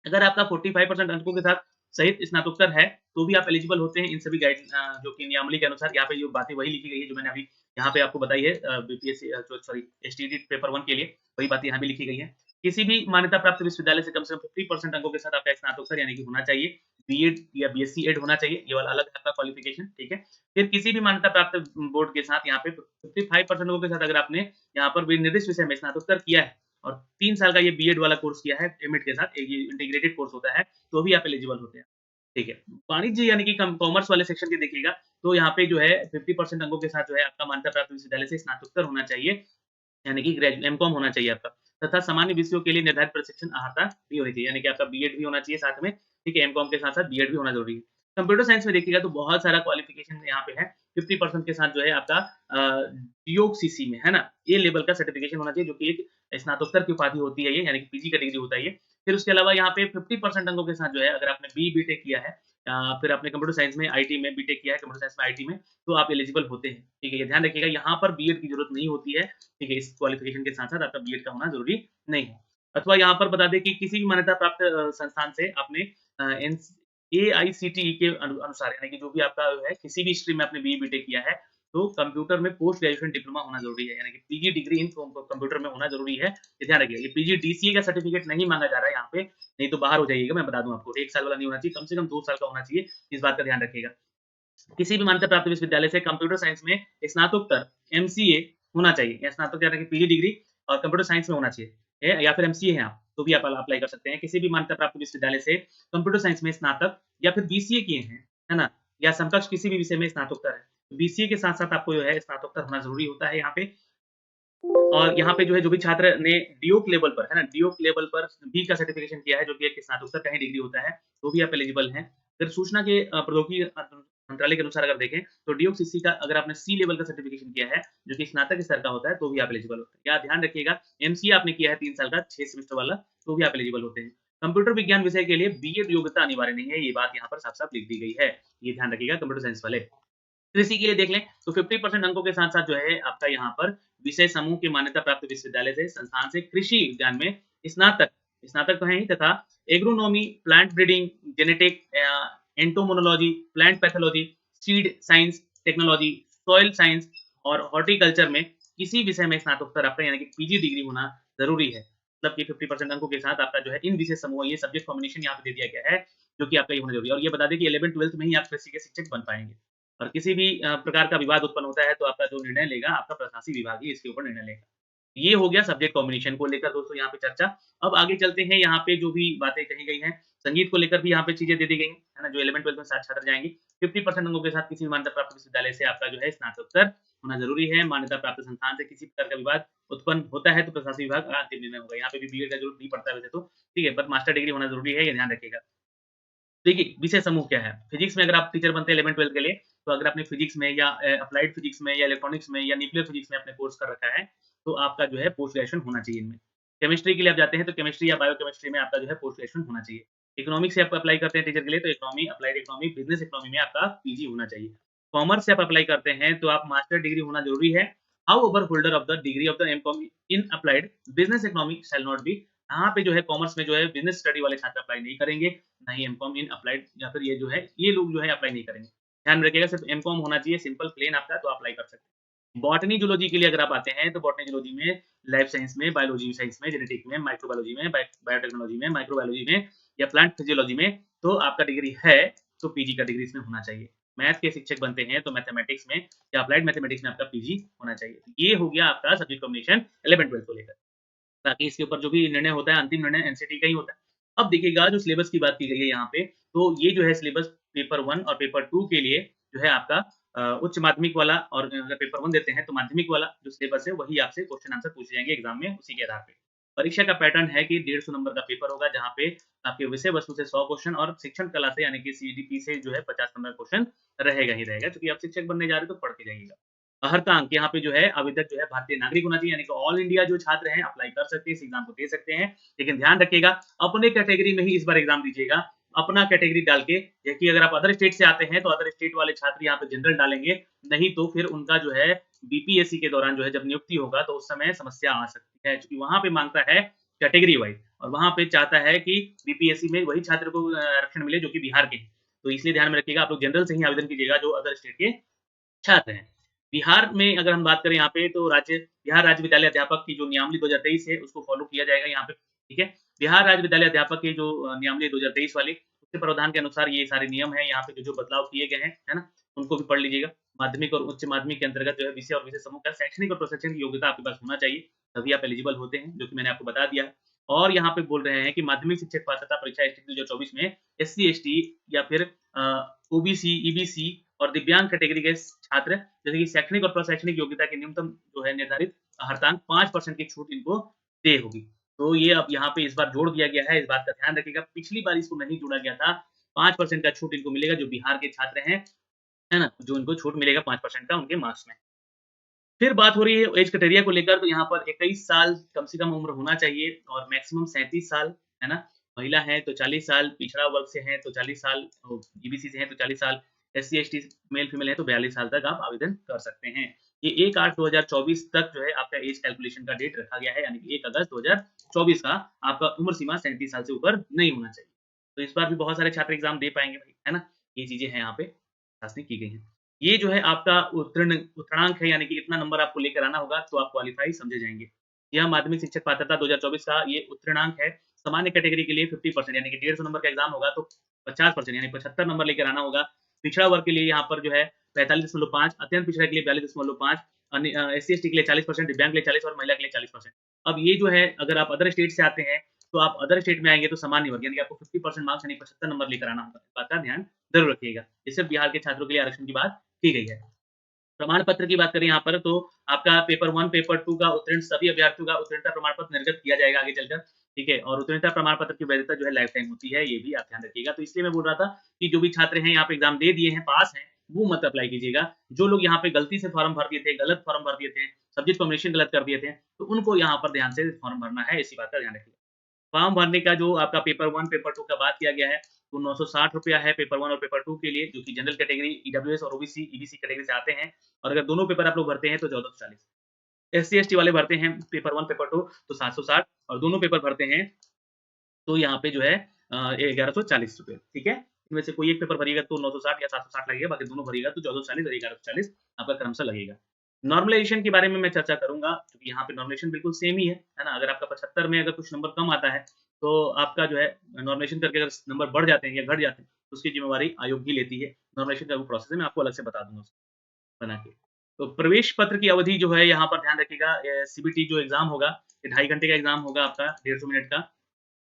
अगर आपका 45% अंकों के साथ सहित स्नातकोत्तर है तो भी आप एलिजिबल होते हैं इन सभी जो कि नियमावली के अनुसार। यहाँ पे जो बातें वही लिखी गई है जो मैंने अभी यहाँ पे आपको बताई है बीपीएससी सॉरी एसटीईटी पेपर 1 के लिए, वही बातें यहाँ भी लिखी गई है। किसी भी मान्यता प्राप्त विश्वविद्यालय से कम 50% अंकों के साथ आपका स्नातकोत्तर यानी कि होना चाहिए, बीएड या बीएससी एड होना चाहिए, ये वाला अलग है आपका क्वालिफिकेशन, ठीक है। फिर किसी भी मान्यता प्राप्त बोर्ड के साथ यहाँ पे 55% अंकों के साथ अगर आपने यहाँ पर निर्दिष्ट विषय में स्नातकोत्तर किया है और 3 साल का ये बीएड वाला कोर्स किया है एमएड के साथ, ये इंटीग्रेटेड कोर्स होता है, तो भी आप एलिजिबल होते हैं। ठीक है। वाणिज्य यानी कि कॉमर्स वाले सेक्शन के देखिएगा तो यहाँ पे जो है 50% अंकों के साथ जो है आपका मान्यता प्राप्त विश्वविद्यालय से स्नातकोत्तर होना चाहिए, यानी कि एमकॉम होना चाहिए आपका, तथा सामान्य विषयों के लिए निर्धारित प्रशिक्षण अर्हता भी होनी चाहिए, यानी कि आपका बीएड भी होना चाहिए साथ में, ठीक है। एमकॉम के साथ-साथ बीएड भी होना ज़रूरी है। कंप्यूटर साइंस में देखिएगा तो बहुत सारा क्वालिफिकेशन यहाँ पे है, 50% के साथ जो है आपका डीओसीसी में, है ना? ए लेवल का सर्टिफिकेशन होना चाहिए जो कि एक स्नातकोत्तर की उपाधि होती है ये, यानी कि पीजी का डिग्री होता है ये। फिर उसके अलावा यहाँ पे 50% अंकों के साथ जो है अगर आपने बीटेक किया है फिर आपने कंप्यूटर साइंस में आईटी में बीटेक किया है, कंप्यूटर साइंस में आईटी में, तो आप एलिजिबल होते हैं, ठीक है। ये ध्यान रखिएगा यहाँ पर बीएड की ज़रूरत नहीं होती है, ठीक है। इस क्वालिफिकेशन के साथ-साथ आपका बीएड का होना ज़रूरी नहीं है। अथवा यहाँ पर बता दें कि किसी भी मान्यता प्राप्त संस्थान से आपने एन एआईसीटीई के अनुसार यानी कि जो भी आपका है किसी भी स्ट्रीम में आपने बीई बीटेक किया है, तो कंप्यूटर में पोस्ट ग्रेजुएशन डिप्लोमा होना ज़रूरी है, यानी कि पीजी डिग्री इन कंप्यूटर में होना ज़रूरी है। ये ध्यान रखिएगा, ये पीजीडीसीए का सर्टिफिकेट नहीं माँगा जा रहा है यहाँ पे, नहीं तो बाहर हो जाइएगा, मैं बता दूँ आपको। 1 साल वाला नहीं होना चाहिए, कम से कम 2 साल का होना चाहिए, इस बात का ध्यान रखिएगा। किसी भी मान्यता प्राप्त विश्वविद्यालय से कंप्यूटर साइंस में स्नातकोत्तर एमसीए होना चाहिए, या स्नातक यानी कि पीजी डिग्री और कंप्यूटर साइंस में होना चाहिए, या फिर एमसीए हैं आप, तो भी आप अप्लाई कर सकते हैं। किसी भी मान्यता प्राप्त विश्वविद्यालय से कंप्यूटर साइंस में स्नातक या फिर बीसीए किए हैं, है ना? या समकक्ष किसी भी विषय में स्नातकोत्तर है। बीसीए के साथ-साथ आपको जो है स्नातकोत्तर होना ज़रूरी होता है यहाँ पे। और यहाँ पे जो है जो भी छात्र ने डीओक लेवल पर, है ना? डीओक लेवल पर बी का सर्टिफिकेशन किया है जो कि एक स्नातकोत्तर का ही डिग्री होता है, तो भी आप एलिजिबल हैं। फिर सूचना के प्रौद्योगिकी मंत्रालय के अनुसार अगर देखें तो डीओक-सीसी का अगर आपने सी लेवल का सर्टिफिकेशन किया है, जो कि स्नातक स्तर का होता है, तो भी आप एलिजिबल होते हैं। या ध्यान रखिएगा एमसीए आपने किया है 3 साल का 6 सेमेस्टर वाला, तो भी आप एलिजिबल होते हैं। कंप्यूटर विज्ञान विषय के लिए बीएड योग्यता अनिवार्य नहीं है, ये बात यहाँ पर साफ-साफ लिख दी गई है। ये ध्यान रखिएगा कंप्यूटर साइंस वाले। कृषि के लिए देख लें तो 50% अंकों के साथ-साथ जो है आपका यहाँ पर विषय समूह के मान्यता प्राप्त विश्वविद्यालय से संस्थान से कृषि विज्ञान में स्नातक स्नातक तो है ही, तथा agronomy, plant breeding, genetic, entomology, plant pathology, seed science technology, soil science और हॉर्टिकल्चर में किसी विषय में स्नातकोत्तर आपका यानी कि पीजी डिग्री होना ज़रूरी है। मतलब कि 50% अंकों के साथ आपका जो है इन विषय समूह ये सब्जेक्ट कॉम्बिनेशन यहाँ पे दे दिया गया है, जो कि आपका ये होना ज़रूरी है। और ये बता दें कि 11th-12th में ही आप कृषि के शिक्षक बन पाएँगे। और किसी भी प्रकार का विवाद उत्पन्न होता है तो आपका जो निर्णय लेगा आपका प्रशासनिक विभाग ही इसके ऊपर निर्णय लेगा। ये हो गया सब्जेक्ट कॉम्बिनेशन को लेकर दोस्तों यहाँ पे चर्चा। अब आगे चलते हैं यहाँ पे जो भी बातें कही गई हैं, संगीत को लेकर भी यहाँ पे चीज़ें दे दी गई हैं, है ना? जो 11th-12th में छात्र जाएँगे, 50% अंकों के साथ किसी भी मान्यता प्राप्त विश्वविद्यालय से आपका जो है स्नातकोत्तर होना ज़रूरी है। मान्यता प्राप्त संस्थान से किसी प्रकार का विवाद उत्पन्न होता है तो प्रशासनिक विभाग अंतिम निर्णय होगा। यहाँ पे भी बीएड का ज़रूरत नहीं पड़ता है वैसे तो, ठीक है? बट मास्टर डिग्री होना ज़रूरी है, ये ध्यान रखिएगा। देखिए, विषय समूह क्या है? फिज़िक्स में अगर आप टीचर बनते हैं 11th-12th के लिए, तो अगर आपने फिज़िक्स में या अप्लाइड फिज़िक्स में या इलेक्ट्रॉनिक्स में या न्यूक्लियर फिज़िक्स में आपने कोर्स कर रखा है, तो आपका जो है पोस्ट ग्रेजुएशन होना चाहिए इनमें। केमिस्ट्री के लिए आप जाते हैं, तो केमिस्ट्री या बायोकेमिस्ट्री में आपका जो है पोस्ट ग्रेजुएशन होना चाहिए। इकोनॉमिक्स से आप अप्लाई करते हैं टीचर के लिए, तो economy, applied economy, business economy में आपका पीजी होना चाहिए। कॉमर्स से आप अप्लाई करते हैं, तो आप मास्टर डिग्री होना ज़रूरी है। However holder of the degree of the M Com in applied business economy shall not be. यहाँ पे जो है कॉमर्स में जो है बिज़नेस स्टडी वाले छात्र अप्लाई नहीं करेंगे। ना ही एमकॉम इन अप्लाइड या फिर ये जो है ये लोग जो है अप्लाई नहीं करेंगे। ध्यान रखिएगा सिर्फ एमकॉम होना चाहिए सिंपल प्लेन आपका तो अप्लाई कर सकते हैं। बॉटनी जूलॉजी के लिए अगर आप आते हैं तो बॉटनी जूलॉजी में लाइफ साइंस में, बायोलॉजी साइंस में, जेनेटिक में, माइक्रोबायोलॉजी में, बायोटेक्नोलॉजी में, माइक्रोबायोलॉजी में या प्लांट फिजियोलॉजी में तो आपका डिग्री है तो पीजी का डिग्री इसमें होना चाहिए। मैथ के शिक्षक बनते हैं तो मैथमेटिक्स में या अप्लाइड मैथमेटिक्स में आपका पीजी होना चाहिए। ये हो गया आपका सब्जेक्ट कॉम्बिनेशन 11th-12th को लेकर। ताकि इसके ऊपर जो भी निर्णय होता है अंतिम निर्णय एनसीटी का ही होता है। अब देखिएगा जो सिलेबस की बात की गई है यहाँ पे, तो ये जो है सिलेबस पेपर 1 और पेपर 2 के लिए जो है आपका उच्च माध्यमिक वाला और अगर पेपर 1 देते हैं तो माध्यमिक वाला जो सिलेबस है वही आपसे क्वेश्चन आंसर पूछे जाएँगे एग्ज़ाम में उसी के आधार पे। परीक्षा का पैटर्न है कि 150 नंबर का पेपर होगा जहाँ पे आपके विषय वस्तु से 100 क्वेश्चन और शिक्षण कला से यानी कि सीडीपी से जो है 50 नंबर का क्वेश्चन रहेगा ही रहेगा क्योंकि आप शिक्षक बनने जा रहे हो तो पढ़ के जाइएगा। अर्हता अंक यहाँ पे जो है आवेदक जो है भारतीय नागरिक होना चाहिए यानी कि ऑल इंडिया जो छात्र हैं अप्लाई कर सकते हैं, इस एग्जाम को दे सकते हैं। लेकिन ध्यान रखिएगा अपने कैटेगरी में ही इस बार एग्जाम दीजिएगा। अपना कैटेगरी डाल के कि अगर आप अदर स्टेट से आते हैं तो अदर स्टेट वाले छात्र यहाँ पे जनरल डालेंगे, नहीं तो फिर उनका जो है बीपीएससी के दौरान जो है जब नियुक्ति होगा तो उस समय समस्या आ सकती है। क्योंकि वहाँ पे मांगता है कैटेगरी वाइज, और वहां पे चाहता है कि बीपीएससी में वही छात्र को आरक्षण मिले जो कि बिहार के हैं। तो इसलिए ध्यान में रखिएगा, आप लोग जनरल से ही आवेदन कीजिएगा जो अदर स्टेट के छात्र हैं। बिहार में अगर हम बात करें यहाँ पे, तो बिहार राज्य विद्यालय अध्यापक की जो नियमावली 2023 है उसको फॉलो किया जाएगा यहाँ पे, ठीक है। बिहार राज्य विद्यालय अध्यापक की जो नियमावली 2023 वाली, उसके प्रावधान के अनुसार ये सारे नियम हैं यहाँ पे, जो बदलाव किए गए हैं, है ना, उनको भी पढ़ लीजिएगा। माध्यमिक और उच्च माध्यमिक के अंतर्गत जो है विषय और विषय समूह का शैक्षणिक और प्रशिक्षण योग्यता आपके पास होना चाहिए, तभी आप एलिजिबल होते हैं, जो कि मैंने आपको बता दिया है। और यहाँ पे बोल रहे हैं कि माध्यमिक शिक्षक पात्रता परीक्षा एसटी 2024 में एससी एसटी या फिर ओबीसी, ईबीसी और दिव्यांग कैटेगरी के छात्र, जैसे कि शैक्षणिक और प्रशैक्षणिक योग्यता की न्यूनतम जो है निर्धारित हरतांक 5% की छूट इनको दे होगी। तो ये अब यहाँ पे इस बार जोड़ दिया गया है, इस बात का ध्यान रखिएगा। पिछली बार इसको नहीं जोड़ा गया था। 5% का छूट इनको मिलेगा जो बिहार के छात्र हैं, है ना? जो इनको छूट मिलेगा 5% का उनके मार्क्स में। फिर बात हो रही है एज क्राइटेरिया को लेकर, तो यहाँ पर 21 साल कम से कम उम्र होना चाहिए और मैक्सिमम 37 साल, है ना? महिला है तो 40 साल, पिछड़ा वर्ग से हैं तो 40 साल, ईबीसी से हैं तो 40 साल, एससी एसटी मेल फीमेल है तो 42 साल तक आप आवेदन कर सकते हैं। ये 1/8/2024 तक जो है आपका एज कैलकुलेशन का डेट रखा गया है, यानी कि 1 अगस्त 2024 का आपका उम्र सीमा 37 साल से ऊपर नहीं होना चाहिए। तो इस बार भी बहुत सारे छात्र एग्ज़ाम दे पाएँगे भाई, है ना? ये चीज़ें हैं यहाँ पे, शासनिक की गई हैं। ये जो है आपका उत्तीर्णांक है, यानी कि इतना नंबर आपको लेकर आना होगा तो आप क्वालीफाई समझे जाएँगे। यह माध्यमिक शिक्षक पात्रता 2024 का ये उत्तीर्णांक है। सामान्य कैटेगरी के लिए 50% यानी कि 150 नंबर का एग्ज़ाम होगा तो 50% यानी 75 नंबर लेकर आना होगा। पिछड़ा वर्ग के लिए यहाँ पर जो है 45.5, अत्यंत पिछड़ा के लिए 42.5, एससी-एसटी के लिए 40%, दिव्यांग के लिए 40 और महिला के लिए 40%। अब ये जो है अगर आप अदर स्टेट से आते हैं, तो आप अदर स्टेट में आएँगे तो सामान्य वर्ग यानी कि आपको 50% मार्क्स यानी 75 नंबर लेकर आना होगा। इस बात का ध्यान ज़रूर रखिएगा। ये सिर्फ़ बिहार के छात्रों के लिए आरक्षण की बात की गई है। प्रमाण पत्र की बात करें यहाँ पर, तो आपका पेपर 1, पेपर 2 का उत्तीर्ण सभी अभ्यर्थियों का उत्तीर्णता प्रमाण पत्र निर्गत किया जाएगा आगे चलकर, ठीक है? और उत्तीर्णता प्रमाण पत्र की वैधता जो है लाइफ टाइम होती है, ये भी आप ध्यान रखिएगा। तो इसलिए मैं बोल रहा था कि जो भी छात्र हैं यहाँ पे एग्ज़ाम दे दिए हैं, पास हैं, वो मत अप्लाई कीजिएगा। जो लोग यहाँ पे गलती से फॉर्म भर दिए थे, गलत फॉर्म भर दिए थे, सब्जेक्ट कॉम्बिनेशन गलत कर दिए थे, तो उनको यहाँ पर ध्यान से फॉर्म भरना है, इसी बात का ध्यान रखिएगा। फॉर्म भरने का जो आपका पेपर 1, पेपर 2 का बात किया गया है, तो ₹960 है पेपर 1 और पेपर 2 के लिए, जो कि जनरल कैटेगरी, ईडब्ल्यूएस और ओबीसी, ईबीसी कैटेगरी से आते हैं, और अगर दोनों पेपर आप लोग भरते हैं तो 1440। एससी-एसटी वाले भरते हैं पेपर 1, पेपर 2 तो 760, और दोनों पेपर भरते हैं तो यहाँ पे जो है ₹1140, ठीक है? इनमें से कोई एक पेपर भरिएगा तो 960 या 760 लगेगा, बाकी दोनों भरिएगा तो 1440 और 1140 आपका क्रमशः लगेगा। नॉर्मलाइज़ेशन के बारे में मैं चर्चा करूँगा, क्योंकि यहाँ पे नॉर्मलाइज़ेशन बिल्कुल सेम ही है ना? अगर आपका 75 में अगर कुछ नंबर कम आता है, तो आपका जो है नॉर्मलाइज़ेशन करके अगर नंबर बढ़ जाते हैं या घट जाते हैं, तो उसकी ज़िम्मेवारी आयोग ही लेती है। नॉर्मलाइज़ेशन का वो प्रोसेस है, मैं आपको अलग से बता दूँगा बना के। तो प्रवेश पत्र की अवधि जो है यहाँ पर ध्यान रखिएगा, सीबीटी जो एग्ज़ाम होगा, ये 2.5 घंटे का एग्ज़ाम होगा आपका, 150 मिनट का।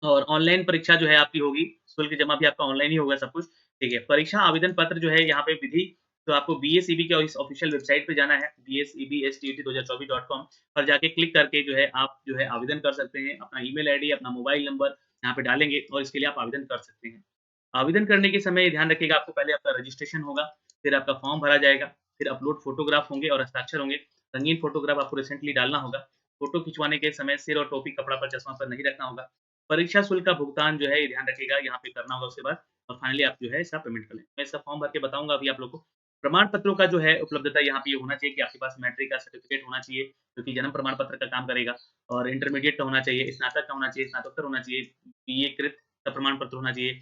और ऑनलाइन परीक्षा जो है आपकी होगी, शुल्क जमा भी आपका ऑनलाइन ही होगा सब कुछ, ठीक है। परीक्षा आवेदन पत्र जो है यहाँ पे विधि, तो आपको बीएसईबी के इस ऑफिशियल वेबसाइट पे जाना है, bsebstet2024.com पर जाके क्लिक करके जो है आप जो है आवेदन कर सकते हैं। अपना ईमेल आईडी, अपना मोबाइल नंबर यहाँ पे डालेंगे और इसके लिए आप आवेदन कर सकते हैं। आवेदन करने के समय ध्यान रखिएगा, आपको पहले आपका रजिस्ट्रेशन होगा, फिर आपका फॉर्म भरा जाएगा, फिर अपलोड फोटोग्राफ होंगे और हस्ताक्षर होंगे। रंगीन फोटोग्राफ आपको रिसेंटली डालना होगा। फोटो खिंचवाने के समय सिर और टोपी, कपड़ा पर, चश्मा पर नहीं रखना होगा। परीक्षा शुल्क का भुगतान जो है ये ध्यान रखिएगा यहाँ पे करना होगा उसके बाद, और फाइनली आप जो है इसका पेमेंट कर लें। मैं इसका फॉर्म भर के बताऊँगा अभी आप लोग को। प्रमाण पत्रों का जो है उपलब्धता यहाँ पे ये होना चाहिए कि आपके पास मैट्रिक का सर्टिफिकेट होना चाहिए, जो कि जन्म प्रमाण पत्र का काम करेगा, और इंटरमीडिएट का होना चाहिए, स्नातक का होना चाहिए, स्नातकोत्तर होना चाहिए, बीए कृत का प्रमाण पत्र होना चाहिए,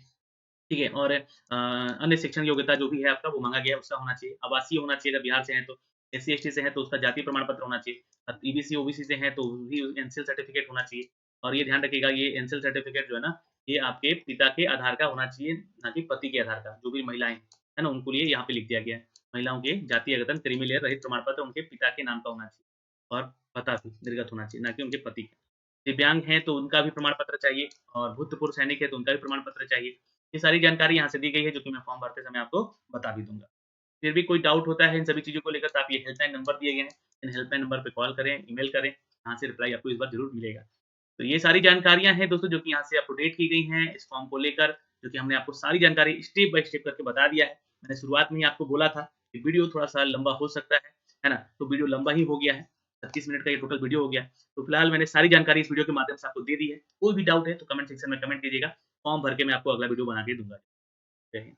ठीक है? और अन्य शिक्षण योग्यता जो भी है आपका वो माँगा गया है उसका होना चाहिए। आवासीय होना चाहिए अगर बिहार से हैं तो, एससी-एसटी से हैं तो उसका जाति प्रमाण पत्र होना चाहिए। ईबीसी, ओबीसी से हैं तो भी एनसीएल सर्टिफिकेट होना चाहिए। और ये ध्यान रखिएगा, ये एनसीएल सर्टिफिकेट जो है ना, ये आपके पिता के आधार का होना चाहिए, ना कि पति के आधार का। जो भी महिलाएँ है ना, उनको लिए यहाँ पे लिख दिया गया है। महिलाओं के जाति अद्यतन क्रीमी लेयर रहित प्रमाण पत्र उनके पिता के नाम का होना चाहिए, और पता भी निर्गत होना चाहिए, ना कि उनके पति का। दिव्यांग हैं तो उनका भी प्रमाण पत्र चाहिए, और भूतपूर्व सैनिक है तो उनका भी प्रमाण पत्र चाहिए। ये सारी जानकारी यहाँ से दी गई है, जो कि मैं फॉर्म भरते समय आपको बता भी दूँगा। फिर भी कोई डाउट होता है इन सभी चीज़ों को लेकर, तो आप ये हेल्पलाइन नंबर दिए गए हैं, इन हेल्पलाइन नंबर पे कॉल करें, ईमेल करें, यहाँ से रिप्लाई आपको इस बार ज़रूर मिलेगा। तो ये सारी जानकारियाँ हैं दोस्तों, जो कि यहाँ से अपडेट की गई हैं इस फॉर्म को लेकर, जो कि हमने आपको सारी जानकारी स्टेप बाय स्टेप करके बता दिया है। मैंने शुरुआत में ही आपको बोला था कि वीडियो थोड़ा-सा लंबा हो सकता है ना? तो वीडियो लंबा ही हो गया है, 25 मिनट का ये टोटल वीडियो हो गया। तो फिलहाल मैंने सारी जानकारी इस वीडियो के माध्यम से आपको दे दी है। कोई भी डाउट है तो कमेंट सेक्शन में कमेंट कीजिएगा, फॉर्म भर के मैं आपको अगला वीडियो बना के दूँगा। जय हिंद।